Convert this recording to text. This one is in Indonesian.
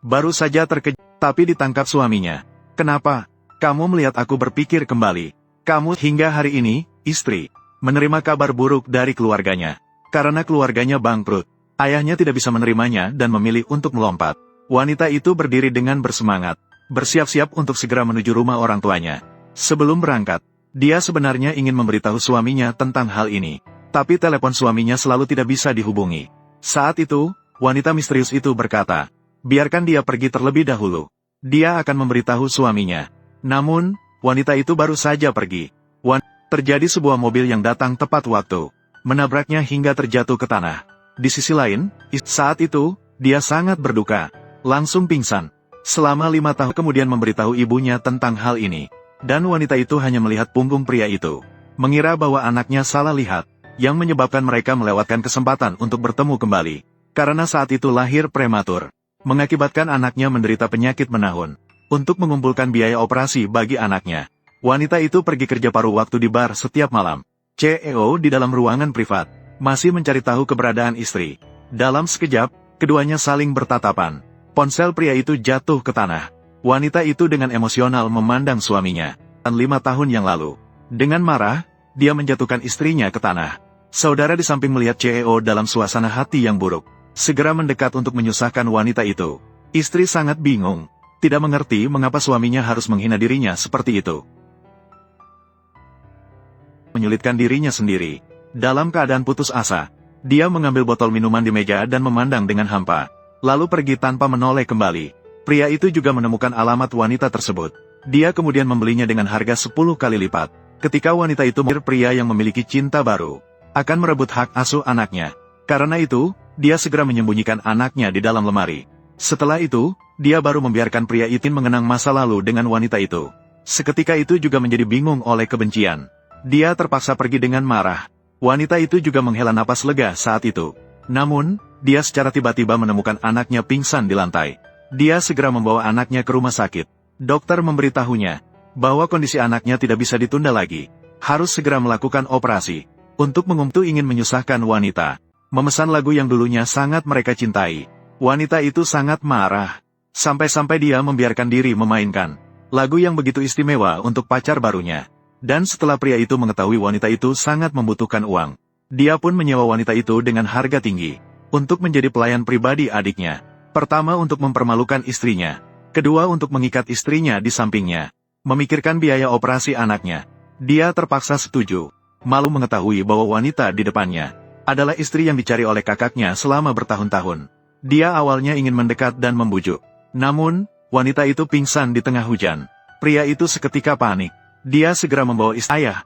baru saja terkejut, tapi ditangkap suaminya. Kenapa? Kamu melihat aku berpikir kembali. Kamu hingga hari ini, istri, menerima kabar buruk dari keluarganya. Karena keluarganya bangkrut, ayahnya tidak bisa menerimanya dan memilih untuk melompat. Wanita itu berdiri dengan bersemangat, bersiap-siap untuk segera menuju rumah orang tuanya. Sebelum berangkat, dia sebenarnya ingin memberitahu suaminya tentang hal ini. Tapi telepon suaminya selalu tidak bisa dihubungi. Saat itu, wanita misterius itu berkata, biarkan dia pergi terlebih dahulu. Dia akan memberitahu suaminya. Namun, wanita itu baru saja pergi. Terjadi sebuah mobil yang datang tepat waktu, menabraknya hingga terjatuh ke tanah. Di sisi lain, saat itu, dia sangat berduka, langsung pingsan. Selama 5 tahun kemudian memberitahu ibunya tentang hal ini. Dan wanita itu hanya melihat punggung pria itu, mengira bahwa anaknya salah lihat, yang menyebabkan mereka melewatkan kesempatan untuk bertemu kembali. Karena saat itu lahir prematur, mengakibatkan anaknya menderita penyakit menahun. Untuk mengumpulkan biaya operasi bagi anaknya, wanita itu pergi kerja paruh waktu di bar setiap malam. CEO di dalam ruangan privat, masih mencari tahu keberadaan istri. Dalam sekejap, keduanya saling bertatapan. Ponsel pria itu jatuh ke tanah. Wanita itu dengan emosional memandang suaminya. 5 tahun yang lalu, dengan marah, dia menjatuhkan istrinya ke tanah. Saudara di samping melihat CEO dalam suasana hati yang buruk, segera mendekat untuk menyusahkan wanita itu. Istri sangat bingung, tidak mengerti mengapa suaminya harus menghina dirinya seperti itu. Menyulitkan dirinya sendiri. Dalam keadaan putus asa, dia mengambil botol minuman di meja dan memandang dengan hampa, lalu pergi tanpa menoleh kembali. Pria itu juga menemukan alamat wanita tersebut. Dia kemudian membelinya dengan harga 10 kali lipat. Ketika wanita itu pria yang memiliki cinta baru, akan merebut hak asuh anaknya. Karena itu, dia segera menyembunyikan anaknya di dalam lemari. Setelah itu, dia baru membiarkan pria itu mengenang masa lalu dengan wanita itu. Seketika itu juga menjadi bingung oleh kebencian. Dia terpaksa pergi dengan marah. Wanita itu juga menghela napas lega saat itu. Namun, dia secara tiba-tiba menemukan anaknya pingsan di lantai. Dia segera membawa anaknya ke rumah sakit. Dokter memberitahunya bahwa kondisi anaknya tidak bisa ditunda lagi. Harus segera melakukan operasi. Untuk ingin menyusahkan wanita, memesan lagu yang dulunya sangat mereka cintai. Wanita itu sangat marah, sampai-sampai dia membiarkan diri memainkan lagu yang begitu istimewa untuk pacar barunya. Dan setelah pria itu mengetahui wanita itu sangat membutuhkan uang, dia pun menyewa wanita itu dengan harga tinggi, untuk menjadi pelayan pribadi adiknya. Pertama untuk mempermalukan istrinya, kedua untuk mengikat istrinya di sampingnya, memikirkan biaya operasi anaknya. Dia terpaksa setuju. Malu mengetahui bahwa wanita di depannya adalah istri yang dicari oleh kakaknya selama bertahun-tahun. Dia awalnya ingin mendekat dan membujuk. Namun, wanita itu pingsan di tengah hujan. Pria itu seketika panik. Dia segera membawa istri. Ayah,